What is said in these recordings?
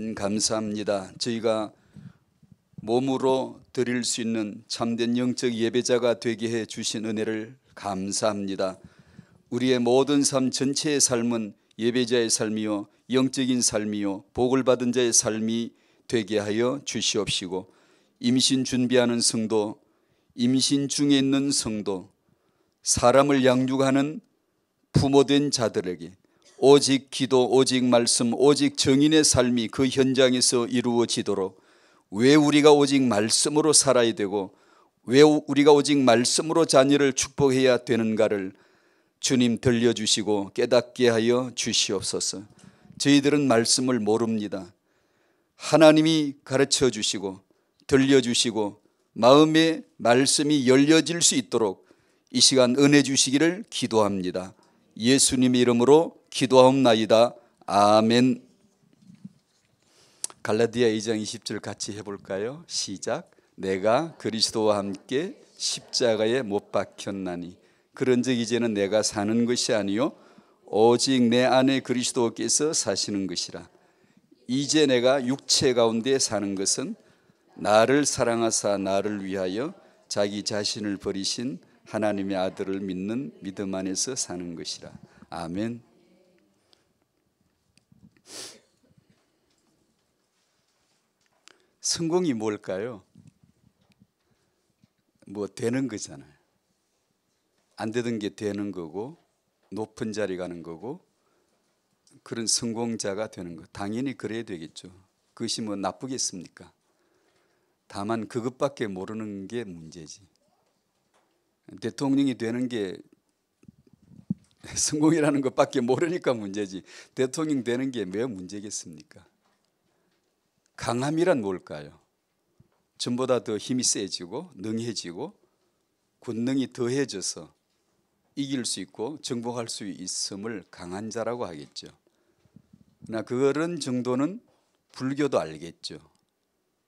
아멘. 감사합니다. 저희가 몸으로 드릴 수 있는 참된 영적 예배자가 되게 해 주신 은혜를 감사합니다. 우리의 모든 삶 전체의 삶은 예배자의 삶이요 영적인 삶이요 복을 받은 자의 삶이 되게 하여 주시옵시고, 임신 준비하는 성도, 임신 중에 있는 성도, 사람을 양육하는 부모된 자들에게 오직 기도, 오직 말씀, 오직 정인의 삶이 그 현장에서 이루어지도록, 왜 우리가 오직 말씀으로 살아야 되고 왜 우리가 오직 말씀으로 자녀를 축복해야 되는가를 주님 들려주시고 깨닫게 하여 주시옵소서. 저희들은 말씀을 모릅니다. 하나님이 가르쳐 주시고 들려주시고 마음의 말씀이 열려질 수 있도록 이 시간 은혜 주시기를 기도합니다. 예수님의 이름으로 기도하옵나이다. 아멘. 갈라디아 2장 20절 같이 해볼까요? 시작. 내가 그리스도와 함께 십자가에 못 박혔나니 그런즉 이제는 내가 사는 것이 아니요 오직 내 안에 그리스도께서 사시는 것이라. 이제 내가 육체 가운데 사는 것은 나를 사랑하사 나를 위하여 자기 자신을 버리신 하나님의 아들을 믿는 믿음 안에서 사는 것이라. 아멘. 성공이 뭘까요? 뭐 되는 거잖아요. 안 되던 게 되는 거고 높은 자리 가는 거고 그런 성공자가 되는 거. 당연히 그래야 되겠죠. 그것이 뭐 나쁘겠습니까? 다만 그것밖에 모르는 게 문제지. 대통령이 되는 게 성공이라는 것밖에 모르니까 문제지, 대통령 되는 게 왜 문제겠습니까? 강함이란 뭘까요? 전보다 더 힘이 세지고 능해지고 권능이 더해져서 이길 수 있고 정복할 수 있음을 강한 자라고 하겠죠. 그러나 그런 정도는 불교도 알겠죠.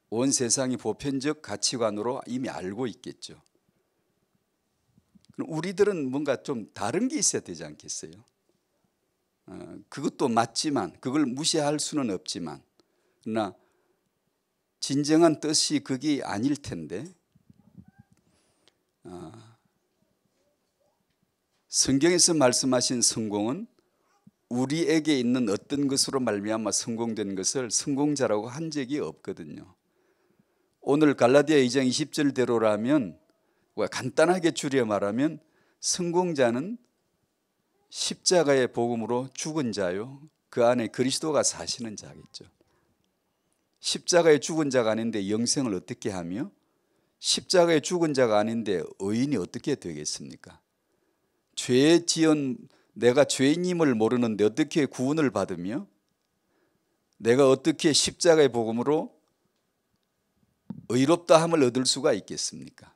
온 세상이 보편적 가치관으로 이미 알고 있겠죠. 우리들은 뭔가 좀 다른 게 있어야 되지 않겠어요? 그것도 맞지만 그걸 무시할 수는 없지만, 그러나 진정한 뜻이 그게 아닐 텐데, 성경에서 말씀하신 성공은 우리에게 있는 어떤 것으로 말미암아 성공된 것을 성공자라고 한 적이 없거든요. 오늘 갈라디아 2장 20절대로라면 간단하게 줄여 말하면 성공자는 십자가의 복음으로 죽은 자요 그 안에 그리스도가 사시는 자겠죠. 십자가에 죽은 자가 아닌데 영생을 어떻게 하며, 십자가에 죽은 자가 아닌데 의인이 어떻게 되겠습니까? 죄 지은 내가 죄인임을 모르는데 어떻게 구원을 받으며, 내가 어떻게 십자가의 복음으로 의롭다함을 얻을 수가 있겠습니까?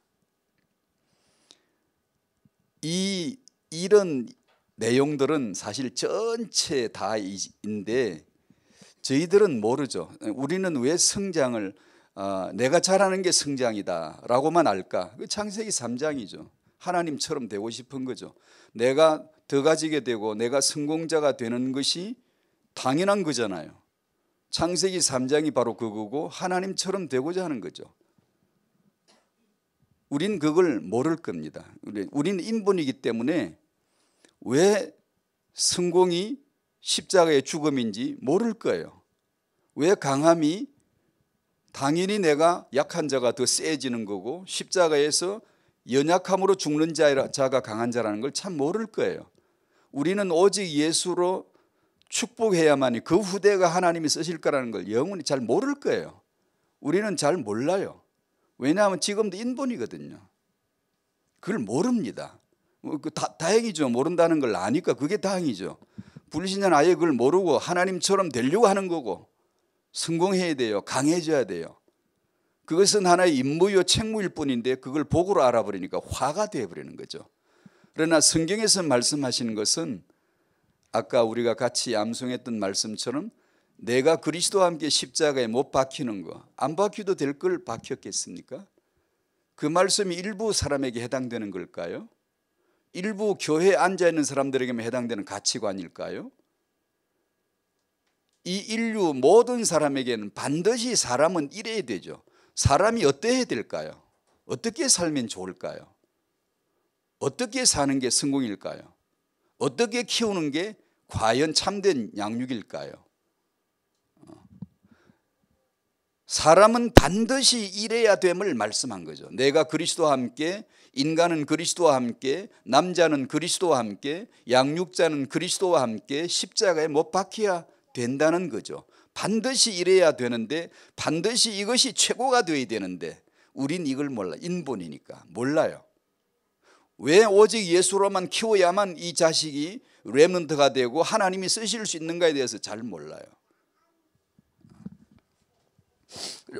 이런 내용들은 사실 전체 다인데 저희들은 모르죠. 우리는 왜 성장을 내가 잘하는 게 성장이다 라고만 알까? 창세기 3장이죠. 하나님처럼 되고 싶은 거죠. 내가 더 가지게 되고 내가 성공자가 되는 것이 당연한 거잖아요. 창세기 3장이 바로 그거고 하나님처럼 되고자 하는 거죠. 우린 그걸 모를 겁니다. 우리는 인본이기 때문에 왜 성공이 십자가의 죽음인지 모를 거예요. 왜 강함이 당연히 내가 약한 자가 더 세지는 거고 십자가에서 연약함으로 죽는 자가 강한 자라는 걸 참 모를 거예요. 우리는 오직 예수로 축복해야만이 그 후대가 하나님이 쓰실 거라는 걸 영원히 잘 모를 거예요. 우리는 잘 몰라요. 왜냐하면 지금도 인본이거든요. 그걸 모릅니다. 다행이죠. 모른다는 걸 아니까 그게 다행이죠. 불신자는 아예 그걸 모르고 하나님처럼 되려고 하는 거고 성공해야 돼요. 강해져야 돼요. 그것은 하나의 임무요 책무일 뿐인데 그걸 복으로 알아버리니까 화가 되어버리는 거죠. 그러나 성경에서 말씀하시는 것은 아까 우리가 같이 암송했던 말씀처럼 내가 그리스도와 함께 십자가에 못 박히는 거, 안 박혀도 될 걸 박혔겠습니까? 그 말씀이 일부 사람에게 해당되는 걸까요? 일부 교회에 앉아있는 사람들에게만 해당되는 가치관일까요? 이 인류 모든 사람에게는 반드시 사람은 이래야 되죠. 사람이 어때야 될까요? 어떻게 살면 좋을까요? 어떻게 사는 게 성공일까요? 어떻게 키우는 게 과연 참된 양육일까요? 사람은 반드시 이래야 됨을 말씀한 거죠. 내가 그리스도와 함께, 인간은 그리스도와 함께, 남자는 그리스도와 함께, 양육자는 그리스도와 함께 십자가에 못 박혀야 된다는 거죠. 반드시 이래야 되는데, 반드시 이것이 최고가 되어야 되는데 우린 이걸 몰라. 인본이니까 몰라요. 왜 오직 예수로만 키워야만 이 자식이 렘넌트가 되고 하나님이 쓰실 수 있는가에 대해서 잘 몰라요.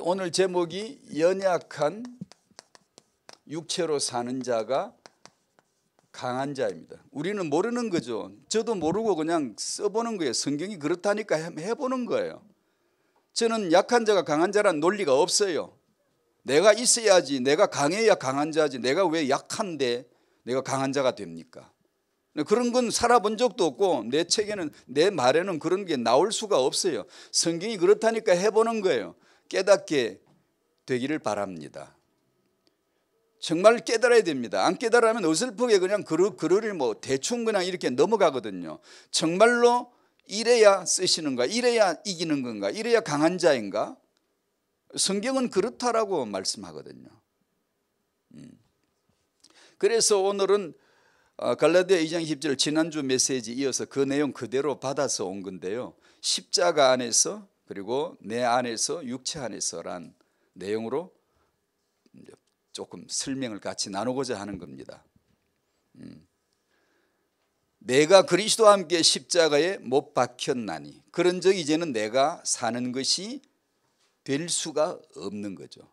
오늘 제목이 연약한 육체로 사는 자가 강한 자입니다. 우리는 모르는 거죠. 저도 모르고 그냥 써보는 거예요. 성경이 그렇다니까 해보는 거예요. 저는 약한 자가 강한 자란 논리가 없어요. 내가 있어야지, 내가 강해야 강한 자지, 내가 왜 약한데 내가 강한 자가 됩니까? 그런 건 살아본 적도 없고 내 책에는, 내 말에는 그런 게 나올 수가 없어요. 성경이 그렇다니까 해보는 거예요. 깨닫게 되기를 바랍니다. 정말 깨달아야 됩니다. 안 깨달으면 어설프게 그냥 글을 뭐 대충 그냥 이렇게 넘어가거든요. 정말로 이래야 쓰시는가, 이래야 이기는 건가, 이래야 강한 자인가? 성경은 그렇다라고 말씀하거든요. 그래서 오늘은 갈라디아 2장 10절 지난주 메시지 이어서 그 내용 그대로 받아서 온 건데요. 십자가 안에서, 그리고 내 안에서, 육체 안에서란 내용으로 조금 설명을 같이 나누고자 하는 겁니다. 내가 그리스도와 함께 십자가에 못 박혔나니 그런즉 이제는 내가 사는 것이 될 수가 없는 거죠.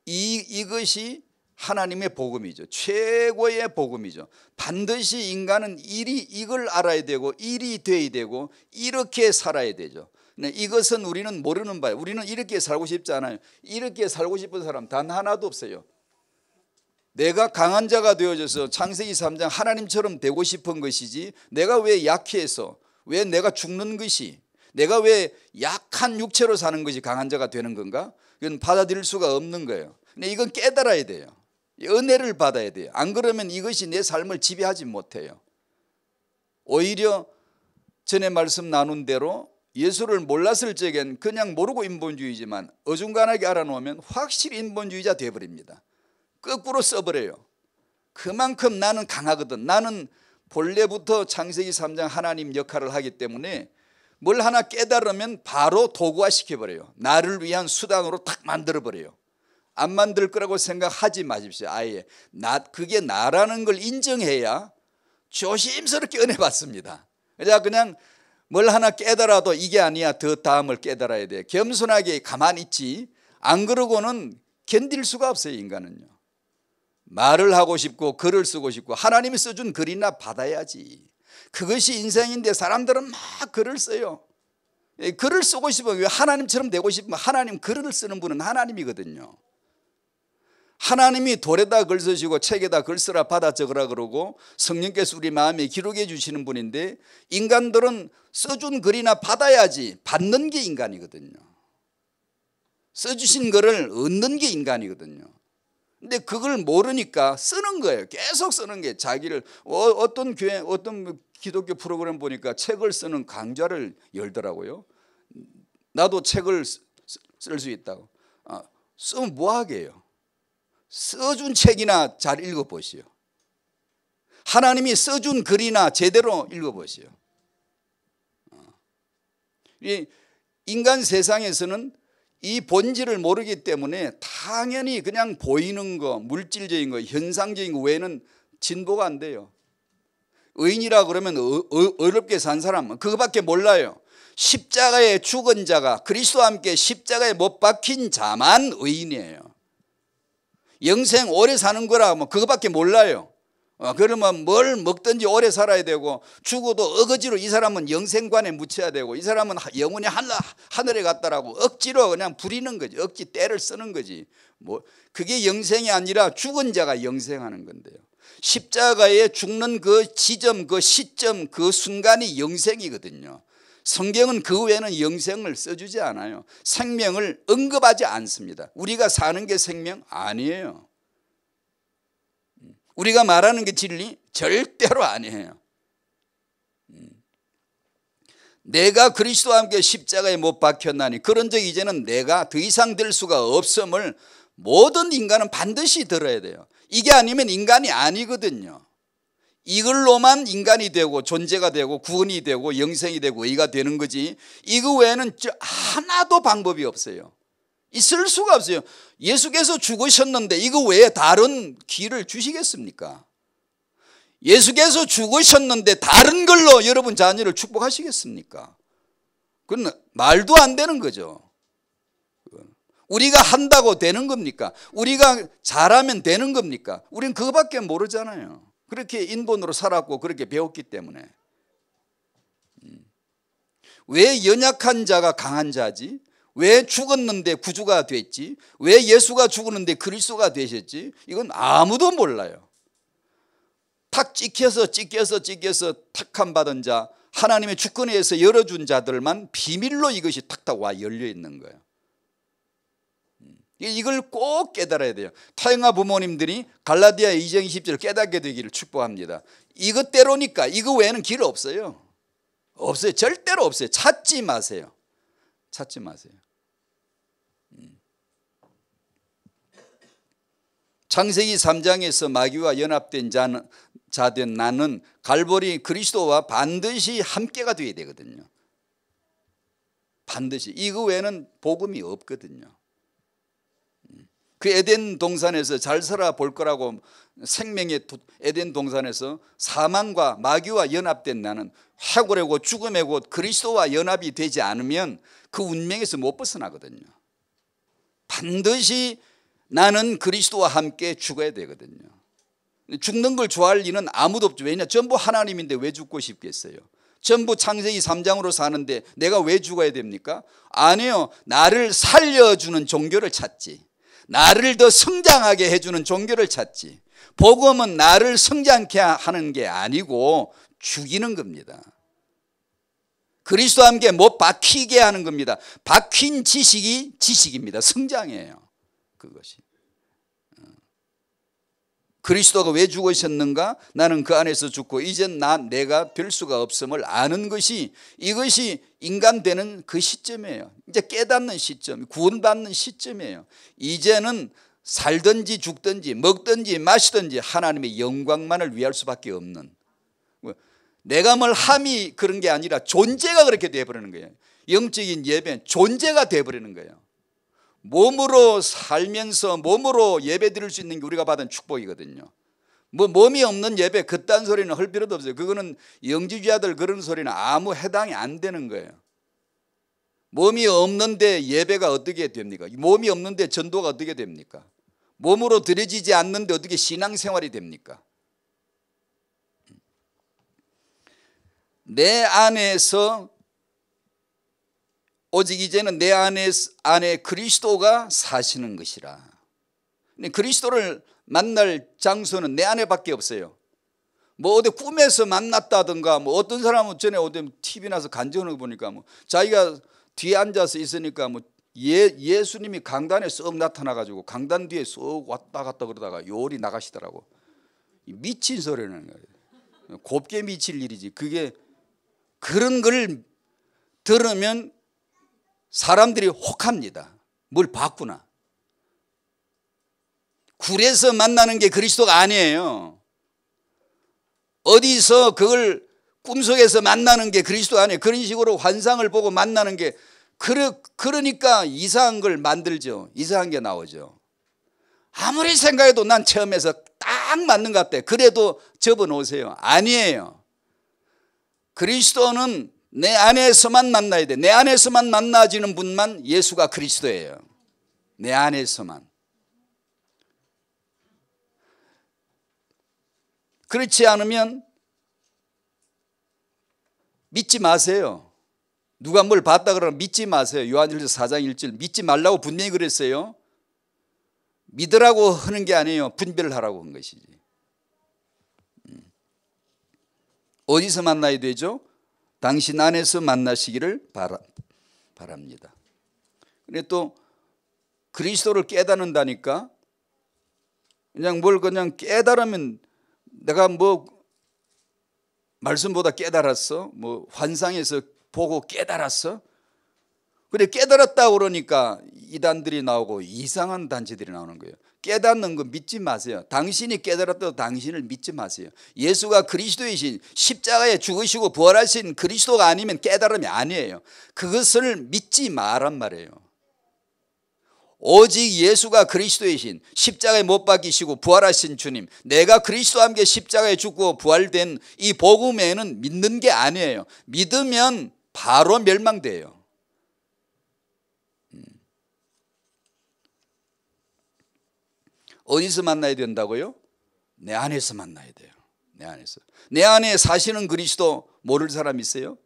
이것이 하나님의 복음이죠. 최고의 복음이죠. 반드시 인간은 이걸 알아야 되고 일이 돼야 되고 이렇게 살아야 되죠. 이것은 우리는 모르는 바예요. 우리는 이렇게 살고 싶지 않아요. 이렇게 살고 싶은 사람 단 하나도 없어요. 내가 강한 자가 되어져서 창세기 3장 하나님처럼 되고 싶은 것이지, 내가 왜 약해서, 왜 내가 죽는 것이, 내가 왜 약한 육체로 사는 것이 강한 자가 되는 건가? 이건 받아들일 수가 없는 거예요. 근데 이건 깨달아야 돼요. 은혜를 받아야 돼요. 안 그러면 이것이 내 삶을 지배하지 못해요. 오히려 전에 말씀 나눈 대로 예수를 몰랐을 적엔 그냥 모르고 인본주의지만 어중간하게 알아놓으면 확실히 인본주의자 되어버립니다. 거꾸로 써버려요. 그만큼 나는 강하거든. 나는 본래부터 창세기 3장 하나님 역할을 하기 때문에 뭘 하나 깨달으면 바로 도구화시켜버려요. 나를 위한 수단으로 딱 만들어버려요. 안 만들 거라고 생각하지 마십시오. 아예 그게 나라는 걸 인정해야 조심스럽게 은혜 받습니다. 그냥 뭘 하나 깨달아도 이게 아니야, 더 다음을 깨달아야 돼. 겸손하게 가만히 있지. 안 그러고는 견딜 수가 없어요. 인간은요. 말을 하고 싶고 글을 쓰고 싶고 하나님이 써준 글이나 받아야지. 그것이 인생인데 사람들은 막 글을 써요. 글을 쓰고 싶으면, 왜 하나님처럼 되고 싶으면, 하나님 글을 쓰는 분은 하나님이거든요. 하나님이 돌에다 글 쓰시고 책에다 글 쓰라 받아 적으라 그러고 성령께서 우리 마음에 기록해 주시는 분인데, 인간들은 써준 글이나 받아야지 받는 게 인간이거든요. 써주신 글을 얻는 게 인간이거든요. 근데 그걸 모르니까 쓰는 거예요. 계속 쓰는 게 자기를. 어떤 교회, 어떤 기독교 프로그램 보니까 책을 쓰는 강좌를 열더라고요. 나도 책을 쓸 수 있다고. 쓰면 뭐하게요? 써준 책이나 잘 읽어보시오. 하나님이 써준 글이나 제대로 읽어보시오. 인간 세상에서는 이 본질을 모르기 때문에 당연히 그냥 보이는 거, 물질적인 거, 현상적인 거 외에는 진보가 안 돼요. 의인이라 그러면 어렵게 산 사람은 그거밖에 몰라요. 십자가에 죽은 자가, 그리스도와 함께 십자가에 못 박힌 자만 의인이에요. 영생 오래 사는 거라 뭐 그거밖에 몰라요. 그러면 뭘 먹든지 오래 살아야 되고, 죽어도 어거지로 이 사람은 영생관에 묻혀야 되고, 이 사람은 영원히 하늘에 갔다라고 억지로 그냥 부리는 거지. 억지 때를 쓰는 거지. 뭐 그게 영생이 아니라 죽은 자가 영생하는 건데요. 십자가에 죽는 그 지점, 그 시점, 그 순간이 영생이거든요. 성경은 그 외에는 영생을 써주지 않아요. 생명을 언급하지 않습니다. 우리가 사는 게 생명 아니에요. 우리가 말하는 게 진리 절대로 아니에요. 내가 그리스도와 함께 십자가에 못 박혔나니 그런즉 이제는 내가 더 이상 될 수가 없음을 모든 인간은 반드시 들어야 돼요. 이게 아니면 인간이 아니거든요. 이걸로만 인간이 되고 존재가 되고 구원이 되고 영생이 되고 의가 되는 거지, 이거 외에는 하나도 방법이 없어요. 있을 수가 없어요. 예수께서 죽으셨는데 이거 외에 다른 길을 주시겠습니까? 예수께서 죽으셨는데 다른 걸로 여러분 자녀를 축복하시겠습니까? 그건 말도 안 되는 거죠. 우리가 한다고 되는 겁니까? 우리가 잘하면 되는 겁니까? 우리는 그거밖에 모르잖아요. 그렇게 인본으로 살았고 그렇게 배웠기 때문에. 왜 연약한 자가 강한 자지? 왜 죽었는데 구주가 됐지? 왜 예수가 죽었는데 그리스도가 되셨지? 이건 아무도 몰라요. 탁 찍혀서 탁함 받은 자, 하나님의 주권에서 열어준 자들만 비밀로 이것이 탁탁 와 열려 있는 거예요. 이걸 꼭 깨달아야 돼요. 타영아 부모님들이 갈라디아 2장 20절을 깨닫게 되기를 축복합니다. 이것대로니까 이거 외에는 길 없어요. 없어요. 절대로 없어요. 찾지 마세요. 찾지 마세요. 창세기 3장에서 마귀와 연합된 자된 나는 갈보리 그리스도와 반드시 함께가 되어야 되거든요. 반드시. 이거 외에는 복음이 없거든요. 그 에덴 동산에서 잘 살아볼 거라고 생명의 에덴 동산에서 사망과 마귀와 연합된 나는 해골의 곧 죽음의 곧 그리스도와 연합이 되지 않으면 그 운명에서 못 벗어나거든요. 반드시 나는 그리스도와 함께 죽어야 되거든요. 죽는 걸 좋아할 리는 아무도 없죠. 왜냐? 전부 하나님인데 왜 죽고 싶겠어요? 전부 창세기 3장으로 사는데 내가 왜 죽어야 됩니까? 아니요. 나를 살려주는 종교를 찾지. 나를 더 성장하게 해주는 종교를 찾지. 복음은 나를 성장케 하는 게 아니고 죽이는 겁니다. 그리스도와 함께 못 박히게 하는 겁니다. 박힌 지식이 지식입니다. 성장이에요. 그것이. 그리스도가 왜 죽으셨는가? 나는 그 안에서 죽고 이젠 내가 될 수가 없음을 아는 것이, 이것이 인간 되는 그 시점이에요. 이제 깨닫는 시점, 구원받는 시점이에요. 이제는 살든지 죽든지 먹든지 마시든지 하나님의 영광만을 위할 수밖에 없는, 내가 뭘 함이 그런 게 아니라 존재가 그렇게 돼버리는 거예요. 영적인 예배는 존재가 돼버리는 거예요. 몸으로 살면서 몸으로 예배 드릴 수 있는 게 우리가 받은 축복이거든요. 뭐 몸이 없는 예배 그딴 소리는 할 필요도 없어요. 그거는 영지주의자들 그런 소리는 아무 해당이 안 되는 거예요. 몸이 없는데 예배가 어떻게 됩니까? 몸이 없는데 전도가 어떻게 됩니까? 몸으로 드려지지 않는데 어떻게 신앙생활이 됩니까? 내 안에서 오직 이제는 내 안에 그리스도가 사시는 것이라. 그리스도를 만날 장소는 내 안에밖에 없어요. 뭐 어디 꿈에서 만났다든가, 뭐 어떤 사람은 전에 어디 TV 나서 간증하는 거 보니까 뭐 자기가 뒤에 앉아서 있으니까 뭐 예수님이 강단에 썩 나타나가지고 강단 뒤에 썩 왔다 갔다 그러다가 요리 나가시더라고. 미친 소리는 거예요. 곱게 미칠 일이지. 그게 그런 걸 들으면 사람들이 혹합니다. 뭘 봤구나. 굴에서 만나는 게 그리스도가 아니에요. 어디서 그걸 꿈속에서 만나는 게 그리스도 아니에요. 그런 식으로 환상을 보고 만나는 게, 그러니까 이상한 걸 만들죠. 이상한 게 나오죠. 아무리 생각해도 난 처음에서 딱 맞는 것 같아. 그래도 접어놓으세요. 아니에요. 그리스도는 내 안에서만 만나야 돼. 내 안에서만 만나지는 분만 예수가 그리스도예요. 내 안에서만. 그렇지 않으면 믿지 마세요. 누가 뭘 봤다 그러면 믿지 마세요. 요한일서 4장 1절 믿지 말라고 분명히 그랬어요. 믿으라고 하는 게 아니에요. 분별을 하라고 한 것이지. 어디서 만나야 되죠? 당신 안에서 만나시기를 바랍니다. 근데 또 그리스도를 깨닫는다니까 그냥 뭘 그냥 깨달으면 내가 뭐 말씀보다 깨달았어? 뭐 환상에서 보고 깨달았어? 그래 깨달았다 그러니까 이단들이 나오고 이상한 단체들이 나오는 거예요. 깨닫는 거 믿지 마세요. 당신이 깨달았다고 당신을 믿지 마세요. 예수가 그리스도이신 십자가에 죽으시고 부활하신 그리스도가 아니면 깨달음이 아니에요. 그것을 믿지 마란 말이에요. 오직 예수가 그리스도이신 십자가에 못 박히시고 부활하신 주님, 내가 그리스도와 함께 십자가에 죽고 부활된 이 복음에는 믿는 게 아니에요. 믿으면 바로 멸망돼요. 어디서 만나야 된다고요? 내 안에서 만나야 돼요. 내 안에서. 내 안에 사시는 그리스도 모를 사람 있어요?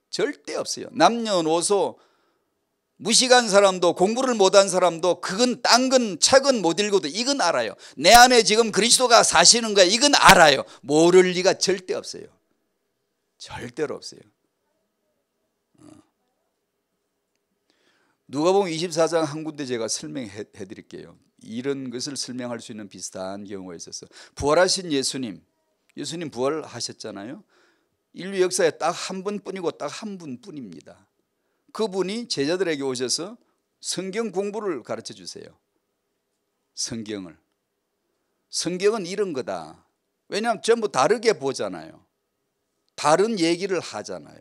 절대 없어요. 남녀노소 무식한 사람도 공부를 못한 사람도 그건 딴 건 책은 못 읽어도 이건 알아요. 내 안에 지금 그리스도가 사시는 거야. 이건 알아요. 모를 리가 절대 없어요. 절대로 없어요. 누가복음 24장 한 군데 제가 설명해 드릴게요. 이런 것을 설명할 수 있는 비슷한 경우가 있어서 부활하신 예수님 부활하셨잖아요. 인류 역사에 딱 한 번뿐이고 딱 한 분뿐입니다. 그분이 제자들에게 오셔서 성경 공부를 가르쳐 주세요. 성경은 이런 거다. 왜냐하면 전부 다르게 보잖아요. 다른 얘기를 하잖아요.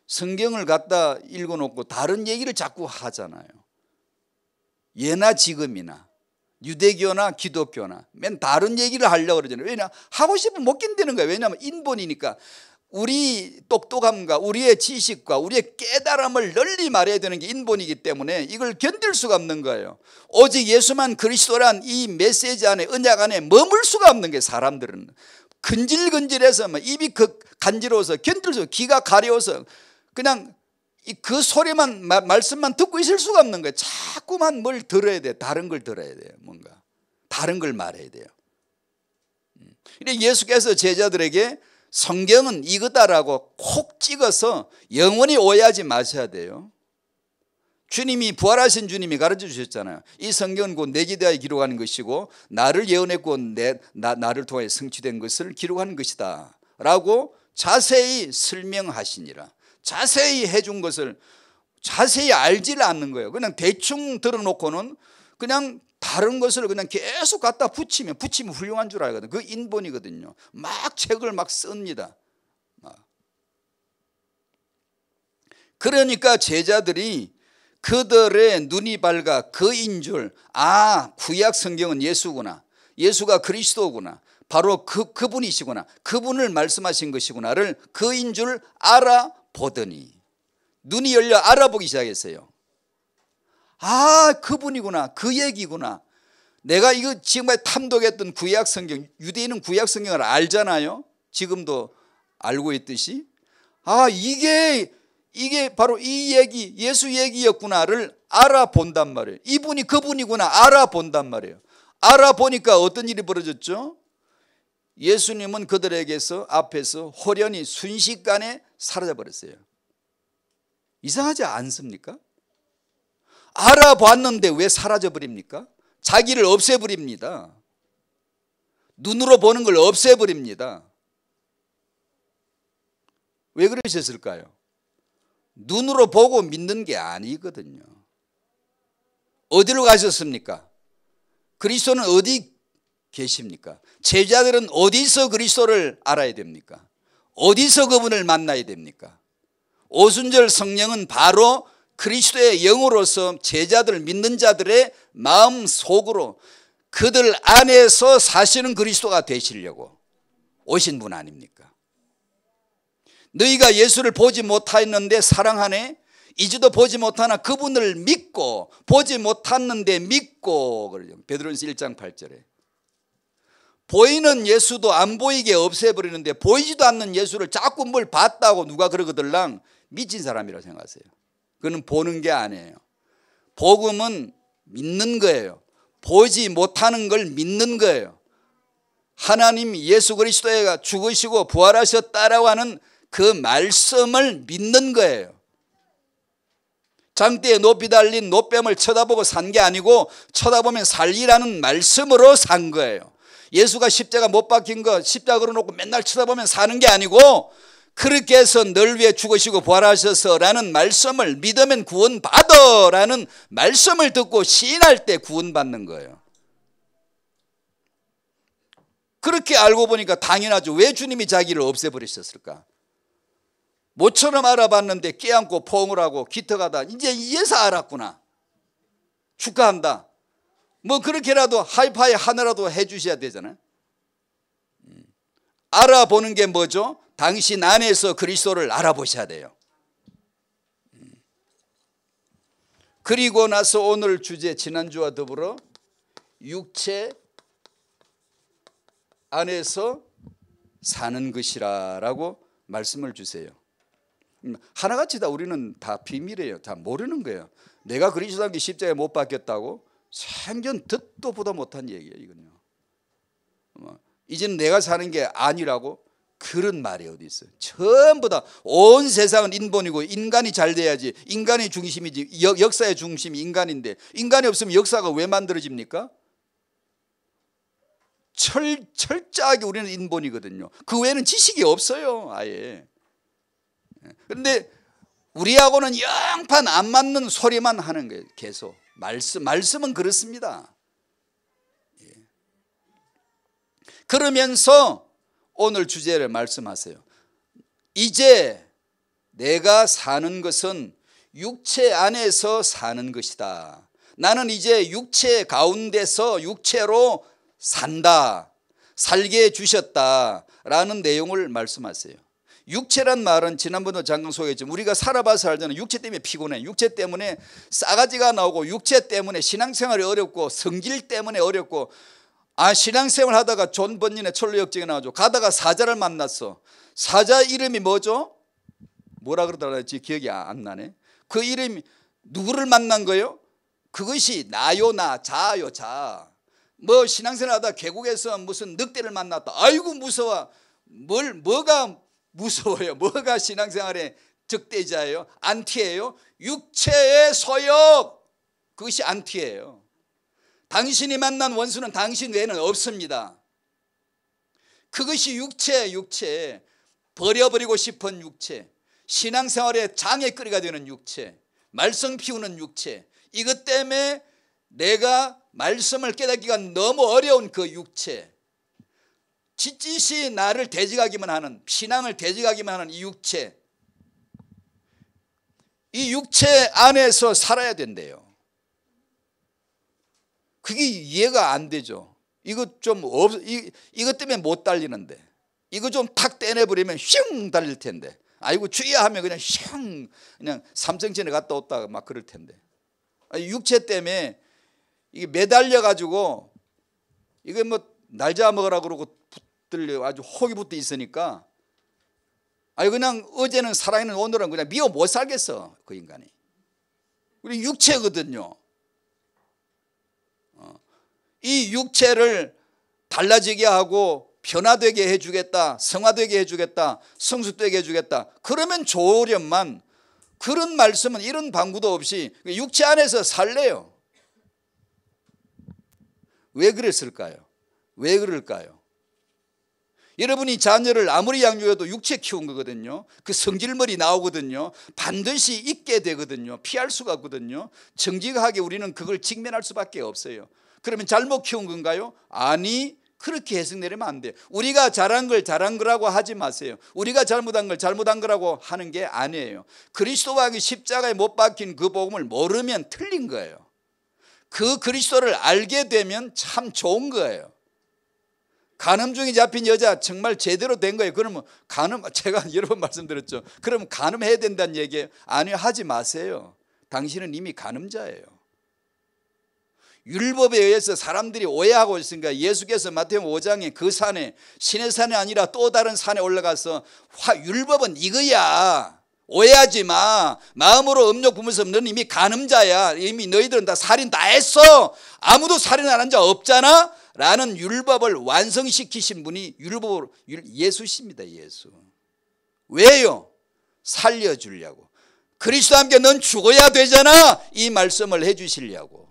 성경을 갖다 읽어놓고 다른 얘기를 자꾸 하잖아요. 예나 지금이나 유대교나 기독교나 맨 다른 얘기를 하려고 그러잖아요. 왜냐 하고 싶으면 못 견디는 거예요. 왜냐하면 인본이니까 우리 똑똑함과 우리의 지식과 우리의 깨달음을 널리 말해야 되는 게 인본이기 때문에 이걸 견딜 수가 없는 거예요. 오직 예수만 그리스도란 이 메시지 안에 언약 안에 머물 수가 없는 게 사람들은 근질근질해서 입이 간지러워서 견딜 수 귀가 가려워서 그냥 그 소리만 말씀만 듣고 있을 수가 없는 거예요. 자꾸만 뭘 들어야 돼. 다른 걸 들어야 돼요. 뭔가 다른 걸 말해야 돼요. 예수께서 제자들에게 성경은 이거다라고 콕 찍어서 영원히 오해하지 마셔야 돼요. 주님이 부활하신 주님이 가르쳐 주셨잖아요. 이 성경은 곧 내게 대하여 기록하는 것이고 나를 예언했고 나를 통해 성취된 것을 기록하는 것이다 라고 자세히 설명하시니라. 자세히 해준 것을 자세히 알지를 않는 거예요. 그냥 대충 들어놓고는 그냥 다른 것을 그냥 계속 갖다 붙이면 훌륭한 줄 알거든요. 그 인본이거든요. 막 책을 막 씁니다. 그러니까 제자들이 그들의 눈이 밝아 그인 줄, 구약 성경은 예수구나, 예수가 그리스도구나, 바로 그분이시구나, 그분을 말씀하신 것이구나를 그인 줄 알아보더니 눈이 열려 알아보기 시작했어요. 그분이구나, 그 얘기구나. 내가 이거 지금까지 탐독했던 구약 성경, 유대인은 구약 성경을 알잖아요. 지금도 알고 있듯이 이게 바로 이 얘기, 예수 얘기였구나를 알아본단 말이에요. 이분이 그분이구나 알아본단 말이에요. 알아보니까 어떤 일이 벌어졌죠? 예수님은 그들에게서 앞에서 호련히 순식간에 사라져버렸어요. 이상하지 않습니까? 알아봤는데 왜 사라져버립니까? 자기를 없애버립니다. 눈으로 보는 걸 없애버립니다. 왜 그러셨을까요? 눈으로 보고 믿는 게 아니거든요. 어디로 가셨습니까? 그리스도는 어디 계십니까? 제자들은 어디서 그리스도를 알아야 됩니까? 어디서 그분을 만나야 됩니까? 오순절 성령은 바로 그리스도의 영으로서 제자들 믿는 자들의 마음 속으로 그들 안에서 사시는 그리스도가 되시려고 오신 분 아닙니까? 너희가 예수를 보지 못하였는데 사랑하네, 이제도 보지 못하나 그분을 믿고 보지 못했는데 믿고. 베드로전서 1장 8절에 보이는 예수도 안 보이게 없애버리는데 보이지도 않는 예수를 자꾸 뭘 봤다고 누가 그러거들랑 미친 사람이라고 생각하세요. 그건 보는 게 아니에요. 복음은 믿는 거예요. 보지 못하는 걸 믿는 거예요. 하나님 예수 그리스도가 죽으시고 부활하셨다라고 하는 그 말씀을 믿는 거예요. 장대에 높이 달린 노뱀을 쳐다보고 산 게 아니고 쳐다보면 살리라는 말씀으로 산 거예요. 예수가 십자가 못 박힌 거 십자가 걸어놓고 맨날 쳐다보면 사는 게 아니고 그렇게 해서 널 위해 죽으시고 부활하셔서 라는 말씀을 믿으면 구원받아 라는 말씀을 듣고 시인할 때 구원받는 거예요. 그렇게 알고 보니까 당연하죠. 왜 주님이 자기를 없애버리셨을까? 모처럼 알아봤는데 깨안고 포옹을 하고 기특하다. 이제 이제서 알았구나. 축하한다. 뭐 그렇게라도 하이파이 하나라도 해 주셔야 되잖아요. 알아보는 게 뭐죠? 당신 안에서 그리스도를 알아보셔야 돼요. 그리고 나서 오늘 주제 지난주와 더불어 육체 안에서 사는 것이라고 말씀을 주세요. 하나같이 다 우리는 다 비밀이에요. 다 모르는 거예요. 내가 그리스도의 십자가에 못 박혔다고 생전 듣도 보다 못한 얘기예요. 이건요. 이제는 내가 사는 게 아니라고 그런 말이 어디 있어요. 전부 다 온 세상은 인본이고 인간이 잘 돼야지. 인간이 중심이지. 역사의 중심이 인간인데 인간이 없으면 역사가 왜 만들어집니까? 철저하게 우리는 인본이거든요. 그 외에는 지식이 없어요. 아예. 그런데 우리하고는 영판 안 맞는 소리만 하는 거예요. 계속 말씀은 그렇습니다. 그러면서 오늘 주제를 말씀하세요. 이제 내가 사는 것은 육체 안에서 사는 것이다. 나는 이제 육체 가운데서 육체로 산다. 살게 해주셨다라는 내용을 말씀하세요. 육체란 말은 지난번도 잠깐 소개했지만 우리가 살아봐서 알잖아요. 육체 때문에 피곤해. 육체 때문에 싸가지가 나오고 육체 때문에 신앙생활이 어렵고 성질 때문에 어렵고 신앙생활 하다가 존 번닌의 철로역정에 나오죠. 가다가 사자를 만났어. 사자 이름이 뭐죠? 뭐라 그러더라 했지? 기억이 안 나네. 그 이름이 누구를 만난 거예요? 그것이 나요 나 자요 자. 뭐 신앙생활 하다 계곡에서 무슨 늑대를 만났다. 아이고 무서워. 뭐가 무서워요? 뭐가 신앙생활의 적대자예요? 안티예요? 육체의 소욕, 그것이 안티예요. 당신이 만난 원수는 당신 외에는 없습니다. 그것이 육체, 버려버리고 싶은 육체, 신앙생활의 장애거리가 되는 육체, 말썽 피우는 육체, 이것 때문에 내가 말씀을 깨닫기가 너무 어려운 그 육체, 짓짓이 나를 대적하기만 하는, 신앙을 대적하기만 하는 이 육체, 이 육체 안에서 살아야 된대요. 그게 이해가 안 되죠. 이것 때문에 못 달리는데, 이거 좀 탁 떼내버리면 슝 달릴 텐데, 아이고 주의야 하면 그냥 슝 그냥 삼성전에 갔다 왔다가 막 그럴 텐데, 육체 때문에 이게 매달려 가지고 이거 뭐 날 잡아먹으라 그러고 붙들려 아주 혹이 붙어 있으니까 그냥 어제는 살아있는 오늘은 그냥 미워 못 살겠어. 그 인간이 우리 육체거든요. 이 육체를 달라지게 하고 변화되게 해주겠다, 성화되게 해주겠다, 성숙되게 해주겠다, 그러면 좋으련만 그런 말씀은 이런 방구도 없이 육체 안에서 살래요. 왜 그랬을까요? 왜 그럴까요? 여러분이 자녀를 아무리 양육해도 육체 키운 거거든요. 그 성질머리 나오거든요. 반드시 있게 되거든요. 피할 수가 없거든요. 정직하게 우리는 그걸 직면할 수밖에 없어요. 그러면 잘못 키운 건가요? 아니, 그렇게 해석내리면 안 돼요. 우리가 잘한 걸 잘한 거라고 하지 마세요. 우리가 잘못한 걸 잘못한 거라고 하는 게 아니에요. 그리스도와 십자가에 못 박힌 그 복음을 모르면 틀린 거예요. 그 그리스도를 알게 되면 참 좋은 거예요. 간음중에 잡힌 여자 정말 제대로 된 거예요. 그러면 제가 여러 번 말씀드렸죠. 그러면 간음해야 된다는 얘기예요? 아니요, 하지 마세요. 당신은 이미 간음자예요. 율법에 의해서 사람들이 오해하고 있으니까 예수께서 마태복음 5장에 그 산에, 신의 산이 아니라 또 다른 산에 올라가서 율법은 이거야, 오해하지 마, 마음으로 음욕 부면서 너는 이미 간음자야, 이미 너희들은 다 살인 다 했어, 아무도 살인 안 한 자 없잖아 라는 율법을 완성시키신 분이 예수십니다. 예수. 왜요? 살려주려고. 그리스도와 함께 넌 죽어야 되잖아. 이 말씀을 해 주시려고.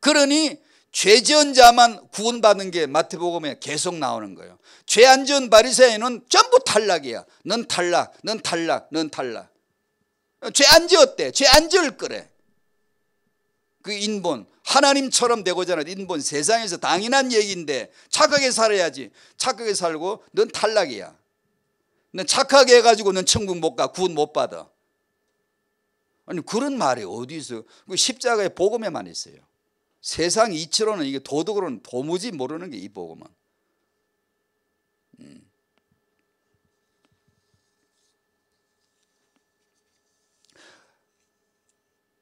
그러니 죄 지은 자만 구원받는 게 마태복음에 계속 나오는 거예요. 죄 안 지은 바리새인은 전부 탈락이야. 넌 탈락, 넌 탈락, 넌 탈락. 죄 안 지었대. 죄 안 지을 거래. 그 인본, 하나님처럼 되고자 하는 인본, 세상에서 당연한 얘기인데 착하게 살아야지. 착하게 살고 넌 탈락이야. 넌 착하게 해가지고 넌 천국 못 가, 구원 못 받아. 아니 그런 말이 어디 있어? 십자가의 복음에만 있어요. 세상 이치로는, 이게 도덕으로는 도무지 모르는 게 이 복음은.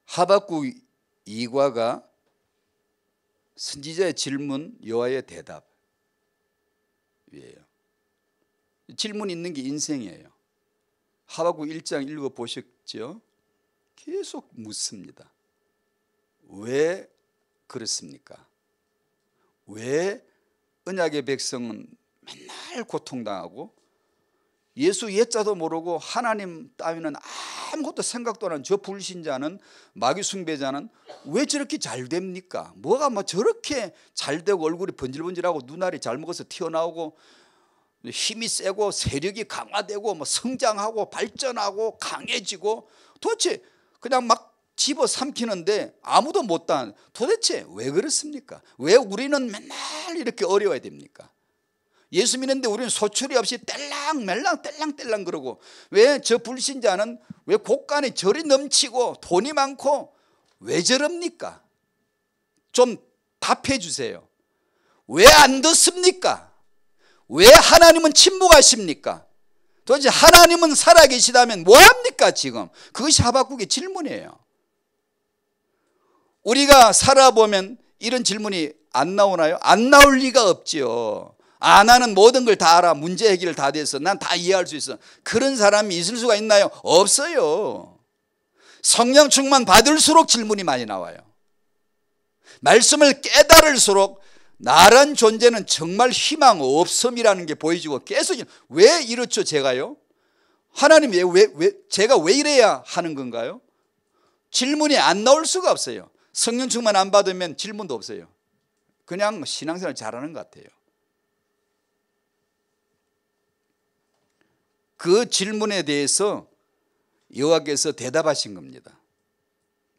하박국 2과가 선지자의 질문, 여호와의 대답이에요. 질문 있는 게 인생이에요. 하박국 1장 읽어보셨죠? 계속 묻습니다. 왜 그렇습니까? 왜 언약의 백성은 맨날 고통당하고 예수 옛자도 모르고 하나님 따위는 아무것도 생각도 안 하는 저 불신자는, 마귀 숭배자는 왜 저렇게 잘 됩니까? 뭐가 뭐 저렇게 잘 되고 얼굴이 번질번질하고 눈알이 잘 먹어서 튀어나오고 힘이 세고 세력이 강화되고 뭐 성장하고 발전하고 강해지고 도대체 그냥 막 집어삼키는데 아무도 못한, 도대체 왜 그렇습니까? 왜 우리는 맨날 이렇게 어려워야 됩니까? 예수 믿는데 우리는 소출이 없이 뗄랑멜랑 뗄랑뗄랑 그러고, 왜 저 불신자는 왜 곳간에 절이 넘치고 돈이 많고 왜 저럽니까? 좀 답해 주세요. 왜 안 듣습니까? 왜 하나님은 침묵하십니까? 도대체 하나님은 살아계시다면 뭐합니까 지금? 그것이 하박국의 질문이에요. 우리가 살아보면 이런 질문이 안 나오나요? 안 나올 리가 없지요. 나는 모든 걸 다 알아. 문제 해결 다 돼서 난 다 이해할 수 있어. 그런 사람이 있을 수가 있나요? 없어요. 성령 충만 받을수록 질문이 많이 나와요. 말씀을 깨달을수록 나란 존재는 정말 희망 없음이라는 게 보여지고, 계속 왜 이렇죠 제가요? 하나님 왜 제가 왜 이래야 하는 건가요? 질문이 안 나올 수가 없어요. 성령 충만 안 받으면 질문도 없어요. 그냥 신앙생활 잘하는 것 같아요. 그 질문에 대해서 여호와께서 대답하신 겁니다.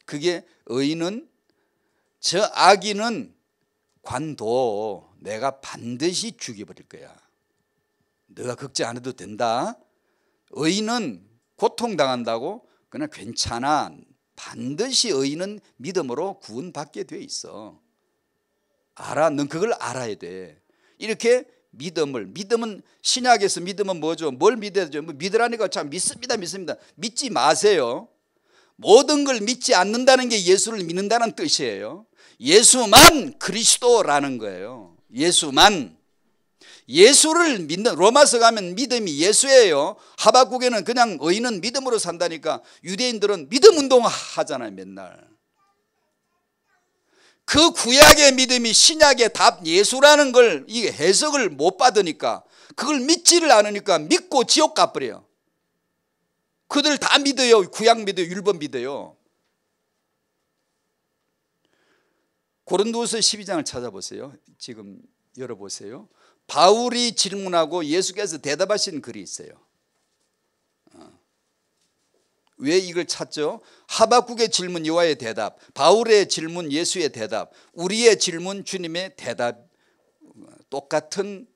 그게 의인은, 저 악인은 관둬. 내가 반드시 죽여버릴 거야. 너가 걱정 안 해도 된다. 의인은 고통당한다고? 그냥 괜찮아. 반드시 의인은 믿음으로 구원받게 돼 있어. 알아. 넌 그걸 알아야 돼. 이렇게 믿음은 신약에서 믿음은 뭐죠? 뭘 믿어야죠? 믿으라니까 참 믿습니다. 믿지 마세요. 모든 걸 믿지 않는다는 게 예수를 믿는다는 뜻이에요. 예수만 그리스도라는 거예요. 예수만. 예수를 믿는, 로마서 가면 믿음이 예수예요. 하박국에는 그냥 의인은 믿음으로 산다니까 유대인들은 믿음 운동하잖아요 맨날. 그 구약의 믿음이 신약의 답 예수라는 걸, 이게 해석을 못 받으니까, 그걸 믿지를 않으니까 믿고 지옥 가버려요. 그들 다 믿어요. 구약 믿어요. 율법 믿어요. 고린도후서 12장을 찾아보세요. 지금 열어보세요. 바울이 질문하고 예수께서 대답하신 글이 있어요. 왜 이걸 찾죠? 하박국의 질문 여호와의 대답, 바울의 질문 예수의 대답, 우리의 질문 주님의 대답, 똑같은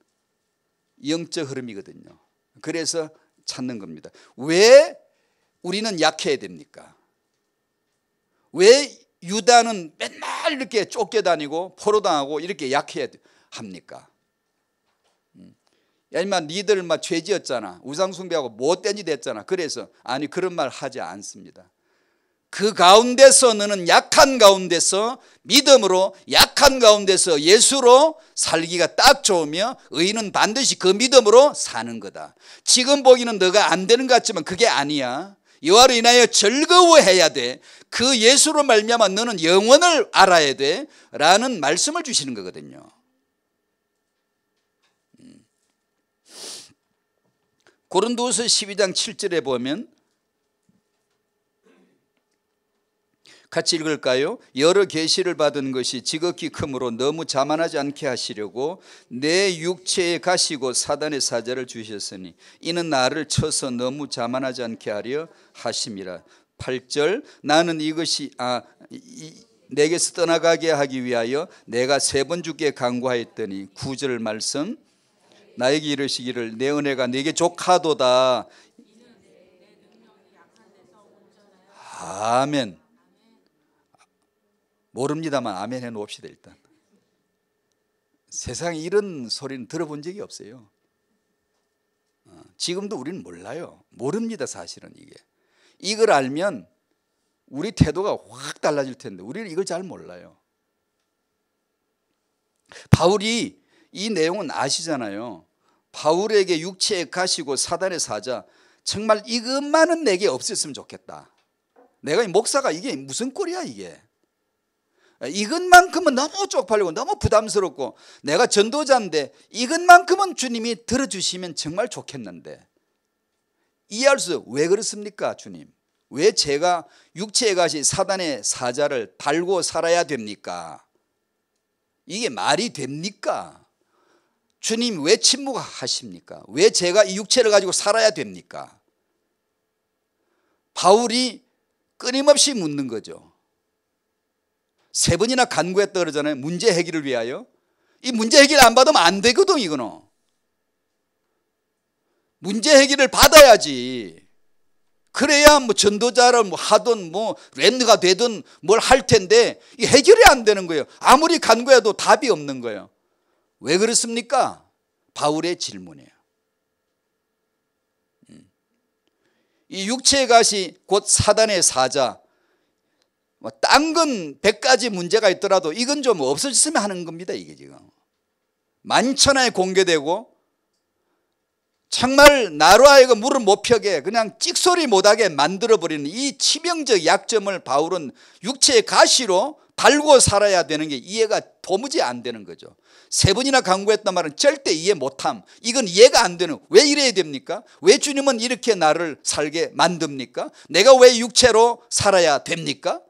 영적 흐름이거든요. 그래서 찾는 겁니다. 왜 우리는 약해야 됩니까? 왜 유다는 맨날 이렇게 쫓겨다니고 포로당하고 이렇게 약해야 합니까? 야 임마 니들 막 죄지었잖아. 우상숭배하고 못된 짓 했잖아. 그래서 아니 그런 말 하지 않습니다. 그 가운데서 너는 약한 가운데서 믿음으로, 약한 가운데서 예수로 살기가 딱 좋으며 의인은 반드시 그 믿음으로 사는 거다. 지금 보기는 너가 안 되는 것 같지만 그게 아니야. 여호와로 인하여 즐거워해야 돼. 그 예수로 말미암아 너는 영원을 알아야 돼 라는 말씀을 주시는 거거든요. 고린도후서 12장 7절에 보면 같이 읽을까요? 여러 계시를 받은 것이 지극히 크므로 너무 자만하지 않게 하시려고 내 육체에 가시고 사단의 사자를 주셨으니 이는 나를 쳐서 너무 자만하지 않게 하려 하심이라. 8절 나는 이것이 내게서 떠나가게 하기 위하여 내가 3번 주께 간구하였더니 9절 말씀 나에게 이르시기를 내 은혜가 네게 족하도다. 아멘. 모릅니다만 아멘 해놓읍시다. 일단 세상에 이런 소리는 들어본 적이 없어요. 지금도 우리는 몰라요. 모릅니다. 사실은 이걸 알면 우리 태도가 확 달라질 텐데 우리는 이걸 잘 몰라요. 바울이 이 내용은 아시잖아요. 바울에게 육체에 가시고 사단의 사자, 정말 이것만은 내게 없었으면 좋겠다. 내가 목사가 이게 무슨 꼴이야 이게. 이것만큼은 너무 쪽팔리고 너무 부담스럽고 내가 전도자인데 이것만큼은 주님이 들어주시면 정말 좋겠는데 이해할 수 왜 그렇습니까 주님? 왜 제가 육체에 가신 사단의 사자를 달고 살아야 됩니까? 이게 말이 됩니까? 주님 왜 침묵하십니까? 왜 제가 이 육체를 가지고 살아야 됩니까? 바울이 끊임없이 묻는 거죠. 3번이나 간구했다 그러잖아요. 문제 해결을 위하여. 이 문제 해결 안 받으면 안 되거든. 이거는 문제 해결을 받아야지. 그래야 뭐 전도자를 뭐 하든 뭐 랩너가 되든 뭘 할 텐데 이 해결이 안 되는 거예요. 아무리 간구해도 답이 없는 거예요. 왜 그렇습니까? 바울의 질문이에요. 이 육체의 가시 곧 사단의 사자, 딴 건 100가지 문제가 있더라도 이건 좀 없어졌으면 하는 겁니다. 이게 지금 만천하에 공개되고 정말 나로 하여금 물을 못 펴게 그냥 찍소리 못하게 만들어버리는 이 치명적 약점을 바울은 육체의 가시로 달고 살아야 되는 게 이해가 도무지 안 되는 거죠. 3번이나 간구했단 말은 절대 이해 못함. 이건 이해가 안 되는. 왜 이래야 됩니까? 왜 주님은 이렇게 나를 살게 만듭니까? 내가 왜 육체로 살아야 됩니까?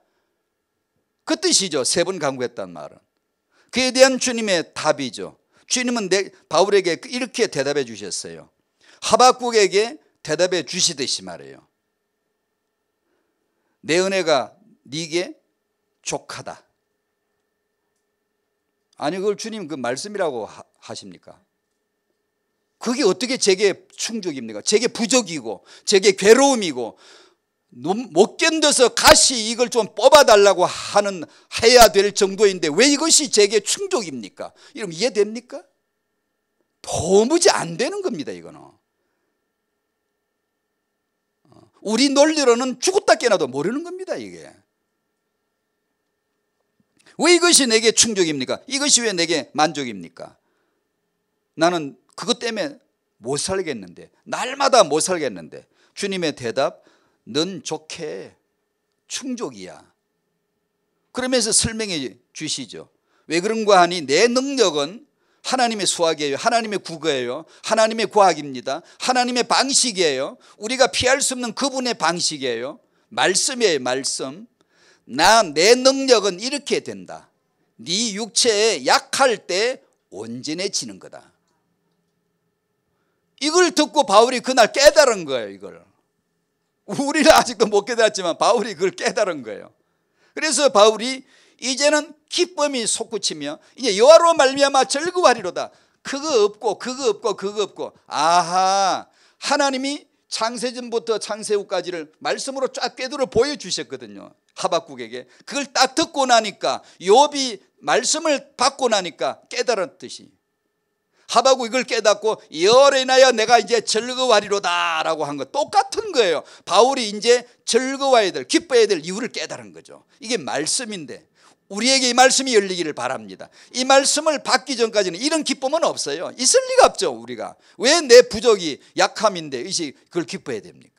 그 뜻이죠. 3번 간구했단 말은. 그에 대한 주님의 답이죠. 주님은 바울에게 이렇게 대답해 주셨어요. 하박국에게 대답해 주시듯이 말해요. 내 은혜가 네게 족하다. 아니 그걸 주님 그 말씀이라고 하십니까? 그게 어떻게 제게 충족입니까? 제게 부족이고 제게 괴로움이고 못 견뎌서 가시 이걸 좀 뽑아달라고 해야 될 정도인데 왜 이것이 제게 충족입니까? 이러면 이해됩니까? 도무지 안 되는 겁니다. 이거는 우리 논리로는 죽었다 깨나도 모르는 겁니다. 이게 왜 이것이 내게 충족입니까? 이것이 왜 내게 만족입니까? 나는 그것 때문에 못 살겠는데, 날마다 못 살겠는데. 주님의 대답, 넌 좋게 충족이야. 그러면서 설명해 주시죠. 왜 그런가 하니 내 능력은 하나님의 수학이에요. 하나님의 국어예요. 하나님의 과학입니다. 하나님의 방식이에요. 우리가 피할 수 없는 그분의 방식이에요. 말씀이에요. 말씀. 내 능력은 이렇게 된다. 네 육체에 약할 때 온전해지는 거다. 이걸 듣고 바울이 그날 깨달은 거예요. 이걸 우리는 아직도 못 깨달았지만 바울이 그걸 깨달은 거예요. 그래서 바울이 이제는 기쁨이 솟구치며 이제 여호와로 말미암아 즐거워하리로다. 그거 없고 아하, 하나님이 창세전부터 창세후까지를 말씀으로 쫙 꿰뚫어 보여주셨거든요. 하박국에게. 그걸 딱 듣고 나니까, 욥이 말씀을 받고 나니까 깨달았듯이 하박국 이걸 깨닫고 여호와로 인하여 내가 이제 즐거워하리로다 라고 한 거 똑같은 거예요. 바울이 이제 즐거워해야 될, 기뻐해야 될 이유를 깨달은 거죠. 이게 말씀인데 우리에게 이 말씀이 열리기를 바랍니다. 이 말씀을 받기 전까지는 이런 기쁨은 없어요. 있을 리가 없죠. 우리가 왜 내 부족이 약함인데 그걸 기뻐해야 됩니까?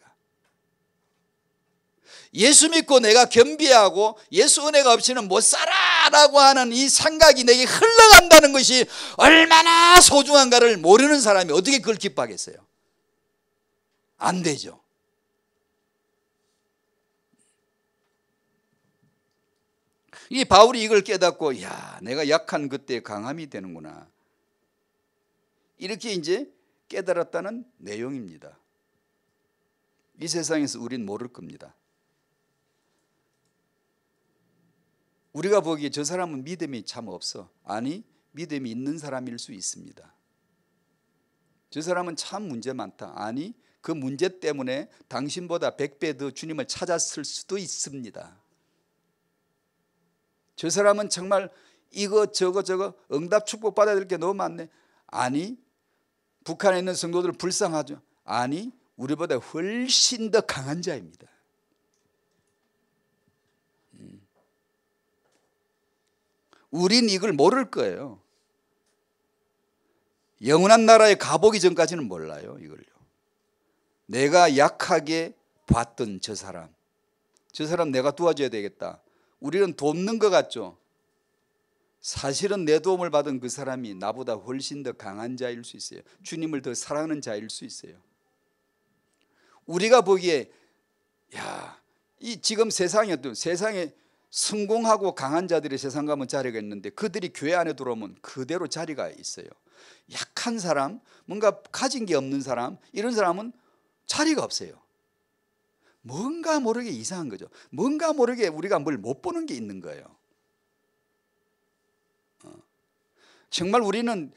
예수 믿고 내가 겸비하고 예수 은혜가 없이는 못 살아라고 하는 이 생각이 내게 흘러간다는 것이 얼마나 소중한가를 모르는 사람이 어떻게 그걸 기뻐하겠어요? 안 되죠. 이 바울이 이걸 깨닫고 야, 내가 약한 그때 강함이 되는구나. 이렇게 이제 깨달았다는 내용입니다. 이 세상에서 우린 모를 겁니다. 우리가 보기에 저 사람은 믿음이 참 없어. 아니, 믿음이 있는 사람일 수 있습니다. 저 사람은 참 문제 많다. 아니, 그 문제 때문에 당신보다 100배 더 주님을 찾았을 수도 있습니다. 저 사람은 정말 이거 저거 응답 축복 받아야 될 게 너무 많네. 아니, 북한에 있는 성도들 불쌍하죠. 아니, 우리보다 훨씬 더 강한 자입니다. 우린 이걸 모를 거예요. 영원한 나라에 가보기 전까지는 몰라요. 이걸요. 내가 약하게 봤던 저 사람 내가 도와줘야 되겠다. 우리는 돕는 것 같죠. 사실은 내 도움을 받은 그 사람이 나보다 훨씬 더 강한 자일 수 있어요. 주님을 더 사랑하는 자일 수 있어요. 우리가 보기에 야, 이 지금 세상에 성공하고 강한 자들이 세상 가면 자리가 있는데 그들이 교회 안에 들어오면 그대로 자리가 있어요. 약한 사람, 뭔가 가진 게 없는 사람, 이런 사람은 자리가 없어요. 뭔가 모르게 이상한 거죠. 뭔가 모르게 우리가 뭘 못 보는 게 있는 거예요. 정말 우리는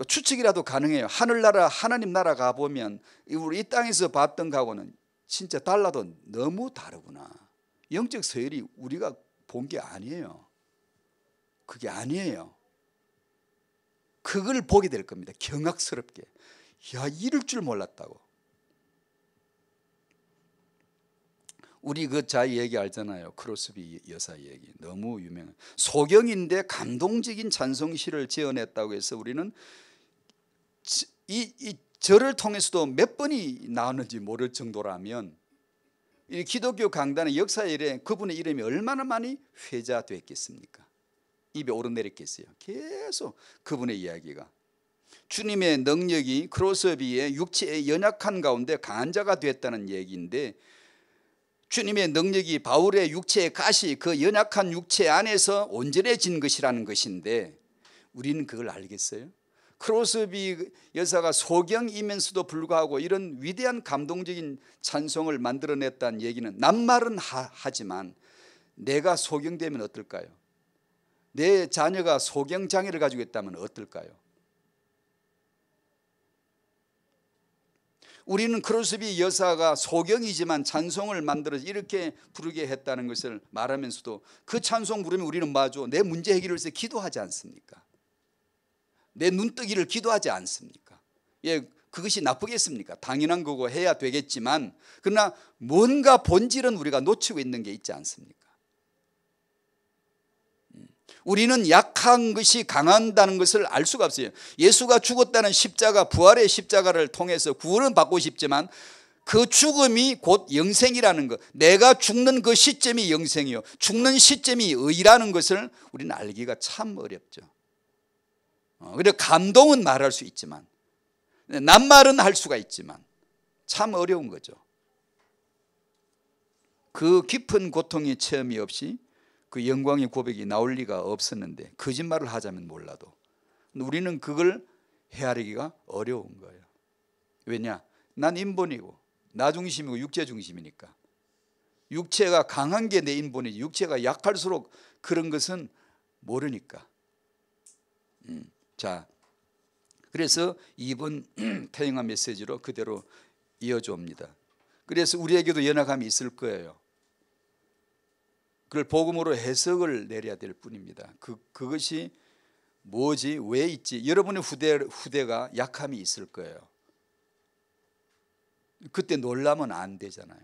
추측이라도 가능해요. 하늘나라 하나님 나라 가보면 우리 이 땅에서 봤던 거하고는 진짜 달라도 너무 다르구나. 영적 서열이 우리가 본 게 아니에요. 그게 아니에요. 그걸 보게 될 겁니다. 경악스럽게. 야, 이럴 줄 몰랐다고. 우리 그 자의 얘기 알잖아요. 크로스비 여사 얘기 너무 유명한 소경인데 감동적인 찬송시를 지어냈다고 해서 우리는 이 절을 통해서도 몇 번이 나왔는지 모를 정도라면 이 기독교 강단의 역사에 이래 그분의 이름이 얼마나 많이 회자됐겠습니까? 입에 오르내렸겠어요. 계속 그분의 이야기가 주님의 능력이 크로스비의 육체의 연약한 가운데 강한 자가 됐다는 얘기인데 주님의 능력이 바울의 육체의 가시 그 연약한 육체 안에서 온전해진 것이라는 것인데 우리는 그걸 알겠어요? 크로스비 여사가 소경이면서도 불구하고 이런 위대한 감동적인 찬송을 만들어냈다는 얘기는 낱말은 하지만 내가 소경되면 어떨까요? 내 자녀가 소경장애를 가지고 있다면 어떨까요? 우리는 크로스비 여사가 소경이지만 찬송을 만들어서 이렇게 부르게 했다는 것을 말하면서도 그 찬송 부르면 우리는 뭐죠? 내 문제 해결을 위해서 기도하지 않습니까? 내 눈뜨기를 기도하지 않습니까? 예, 그것이 나쁘겠습니까? 당연한 거고 해야 되겠지만 그러나 뭔가 본질은 우리가 놓치고 있는 게 있지 않습니까? 우리는 약한 것이 강한다는 것을 알 수가 없어요. 예수가 죽었다는 십자가, 부활의 십자가를 통해서 구원은 받고 싶지만 그 죽음이 곧 영생이라는 것, 내가 죽는 그 시점이 영생이요 죽는 시점이 의라는 것을 우리는 알기가 참 어렵죠. 그래서 감동은 말할 수 있지만 낱말은 할 수가 있지만 참 어려운 거죠. 그 깊은 고통의 체험이 없이 그 영광의 고백이 나올 리가 없었는데 거짓말을 하자면 몰라도 우리는 그걸 헤아리기가 어려운 거예요. 왜냐? 난 인본이고 나 중심이고 육체 중심이니까. 육체가 강한 게 내 인본이지 육체가 약할수록 그런 것은 모르니까. 자, 그래서 이번 태영아 메시지로 그대로 이어줍니다. 그래서 우리에게도 연약함이 있을 거예요. 그걸 복음으로 해석을 내려야 될 뿐입니다. 그것이 뭐지? 왜 있지? 여러분의 후대가 약함이 있을 거예요. 그때 놀라면 안 되잖아요.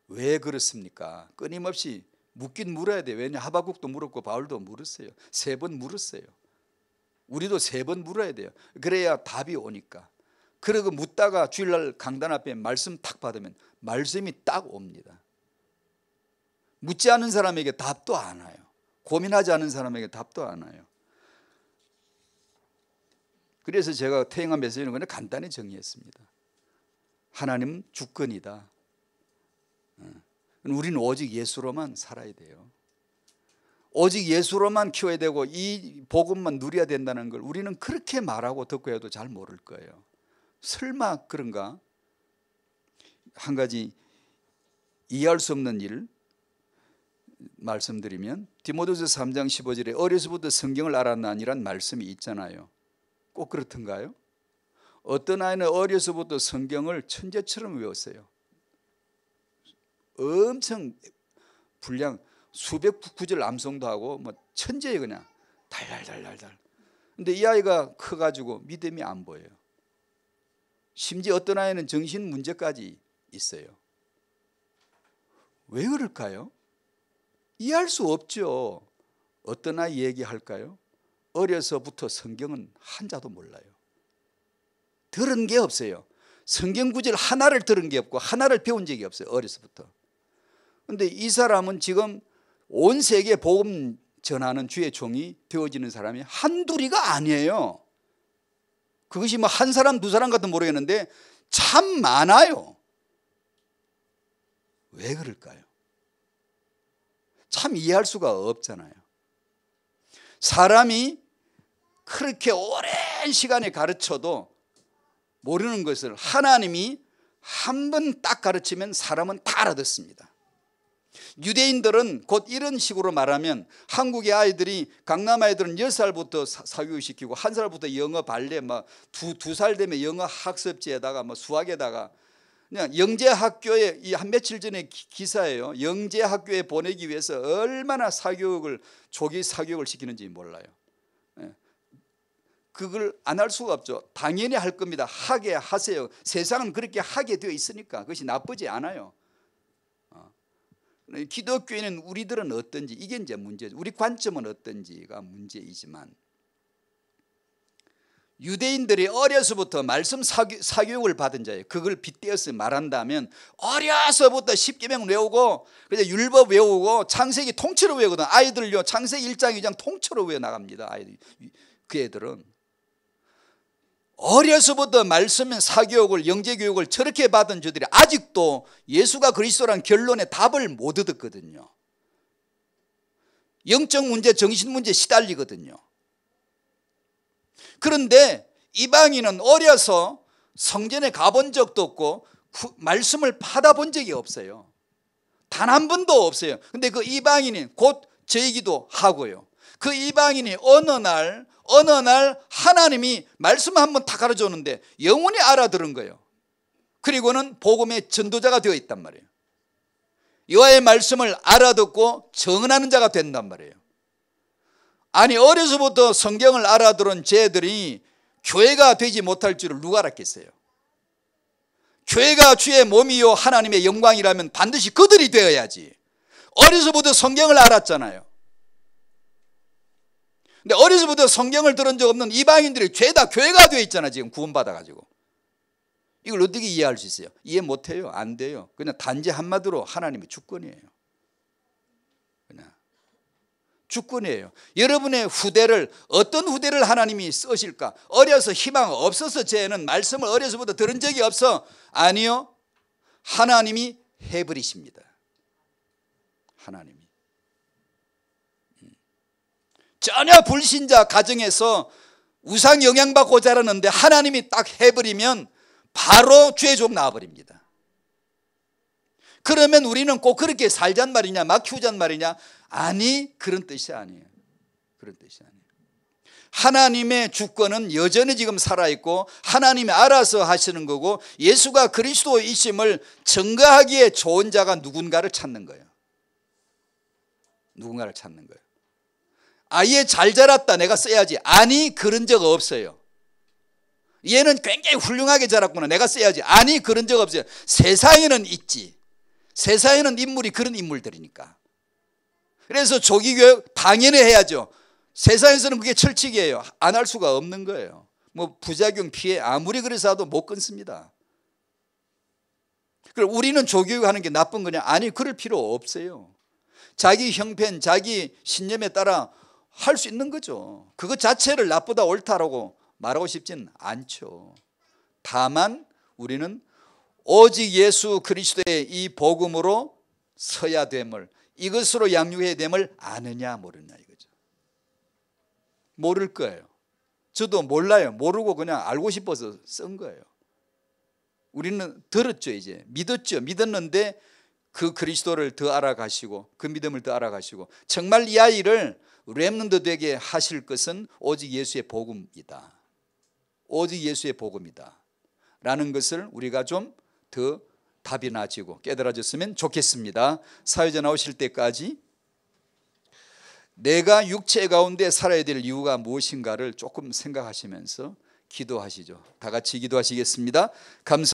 왜 그렇습니까? 끊임없이 묻긴 물어야 돼요. 왜냐? 하박국도 물었고 바울도 물었어요. 3번 물었어요. 우리도 3번 물어야 돼요. 그래야 답이 오니까. 그러고 묻다가 주일날 강단 앞에 말씀 탁 받으면 말씀이 딱 옵니다. 묻지 않은 사람에게 답도 안 와요. 고민하지 않은 사람에게 답도 안 와요. 그래서 제가 태영아 메시지는 그냥 간단히 정리했습니다. 하나님 주권이다. 우리는 오직 예수로만 살아야 돼요. 오직 예수로만 키워야 되고 이 복음만 누려야 된다는 걸 우리는 그렇게 말하고 듣고 해도 잘 모를 거예요. 설마 그런가? 한 가지 이해할 수 없는 일 말씀드리면 디모데후서 3장 15절에 어려서부터 성경을 알았나니란 말씀이 있잖아요. 꼭 그렇던가요? 어떤 아이는 어려서부터 성경을 천재처럼 외웠어요. 엄청 분량 수백 구절 암송도 하고 뭐 천재예요. 그냥 달달달달달. 근데 이 아이가 커가지고 믿음이 안 보여요. 심지어 어떤 아이는 정신 문제까지 있어요. 왜 그럴까요? 이해할 수 없죠. 어떤 아이 얘기할까요? 어려서부터 성경은 한자도 몰라요. 들은 게 없어요. 성경 구절 하나를 들은 게 없고 하나를 배운 적이 없어요. 어려서부터. 그런데 이 사람은 지금 온 세계 복음 전하는 주의 종이 되어지는 사람이 한둘이가 아니에요. 그것이 뭐 한 사람 두 사람 같은 모르겠는데 참 많아요. 왜 그럴까요? 참 이해할 수가 없잖아요. 사람이 그렇게 오랜 시간에 가르쳐도 모르는 것을 하나님이 한 번 딱 가르치면 사람은 다 알아듣습니다. 유대인들은 곧 이런 식으로 말하면 한국의 아이들이 강남 아이들은 10살부터 사교육 시키고 1살부터 영어 발레 막 두 살 되면 영어 학습지에다가 뭐 수학에다가 그냥 영재학교에 이 한 며칠 전에 기사예요. 영재학교에 보내기 위해서 얼마나 사교육을 조기 사교육을 시키는지 몰라요. 그걸 안 할 수가 없죠. 당연히 할 겁니다. 하게 하세요. 세상은 그렇게 하게 되어 있으니까 그것이 나쁘지 않아요. 기독교인은 우리들은 어떤지 이게 이제 문제죠. 우리 관점은 어떤지가 문제이지만 유대인들이 어려서부터 말씀 사교육을 받은 자예요. 그걸 빗대어서 말한다면 어려서부터 십계명 외우고 그냥 율법 외우고 창세기 통째로 외우거든. 아이들요 창세기 1장 2장 통째로 외워 나갑니다. 아이들 그 애들은 어려서부터 말씀 사교육을 영재교육을 저렇게 받은 저들이 아직도 예수가 그리스도란 결론에 답을 못 얻었거든요. 영적 문제 정신 문제 시달리거든요. 그런데 이방인은 어려서 성전에 가본 적도 없고 말씀을 받아본 적이 없어요. 단 한 번도 없어요. 그런데 그 이방인이 곧 저이기도 하고요. 그 이방인이 어느 날 하나님이 말씀 한번 다 가르쳐줬는데 영원히 알아들은 거예요. 그리고는 복음의 전도자가 되어 있단 말이에요. 여호와의 말씀을 알아듣고 정언하는 자가 된단 말이에요. 아니 어려서부터 성경을 알아들은 쟤들이 교회가 되지 못할 줄을 누가 알았겠어요? 교회가 주의 몸이요 하나님의 영광이라면 반드시 그들이 되어야지. 어려서부터 성경을 알았잖아요. 근데 어려서부터 성경을 들은 적 없는 이방인들이 죄다 교회가 되어 있잖아. 지금 구원받아가지고. 이걸 어떻게 이해할 수 있어요? 이해 못해요. 안 돼요. 그냥 단지 한마디로 하나님의 주권이에요. 그냥 주권이에요. 여러분의 후대를 어떤 후대를 하나님이 쓰실까? 어려서 희망 없어서 쟤는 말씀을 어려서부터 들은 적이 없어. 아니요. 하나님이 해버리십니다. 하나님이. 전혀 불신자 가정에서 우상 영향받고 자라는데 하나님이 딱 해버리면 바로 죄 좀 나와버립니다. 그러면 우리는 꼭 그렇게 살잔 말이냐 막 키우잔 말이냐? 아니 그런 뜻이 아니에요. 그런 뜻이 아니에요. 하나님의 주권은 여전히 지금 살아있고 하나님이 알아서 하시는 거고 예수가 그리스도이심을 증거하기에 좋은 자가 누군가를 찾는 거예요. 누군가를 찾는 거예요. 아예 잘 자랐다 내가 써야지. 아니 그런 적 없어요. 얘는 굉장히 훌륭하게 자랐구나 내가 써야지. 아니 그런 적 없어요. 세상에는 있지. 세상에는 인물이 그런 인물들이니까. 그래서 조기교육 당연히 해야죠. 세상에서는 그게 철칙이에요. 안 할 수가 없는 거예요. 뭐 부작용 피해 아무리 그래서 해도 못 끊습니다. 그럼 우리는 조교육하는 게 나쁜 거냐? 아니 그럴 필요 없어요. 자기 형편 자기 신념에 따라 할 수 있는 거죠. 그것 자체를 나쁘다 옳다라고 말하고 싶지는 않죠. 다만 우리는 오직 예수 그리스도의 이 복음으로 서야 됨을, 이것으로 양육해야 됨을 아느냐 모르냐 이거죠. 모를 거예요. 저도 몰라요. 모르고 그냥 알고 싶어서 쓴 거예요. 우리는 들었죠. 이제 믿었죠. 믿었는데 그 그리스도를 더 알아가시고 그 믿음을 더 알아가시고 정말 이 아이를 렘넌트 되게 하실 것은 오직 예수의 복음이다. 오직 예수의 복음이다 라는 것을 우리가 좀 더 답이 나지고 깨달아졌으면 좋겠습니다. 사회자 나오실 때까지 내가 육체 가운데 살아야 될 이유가 무엇인가를 조금 생각하시면서 기도하시죠. 다 같이 기도하시겠습니다. 감사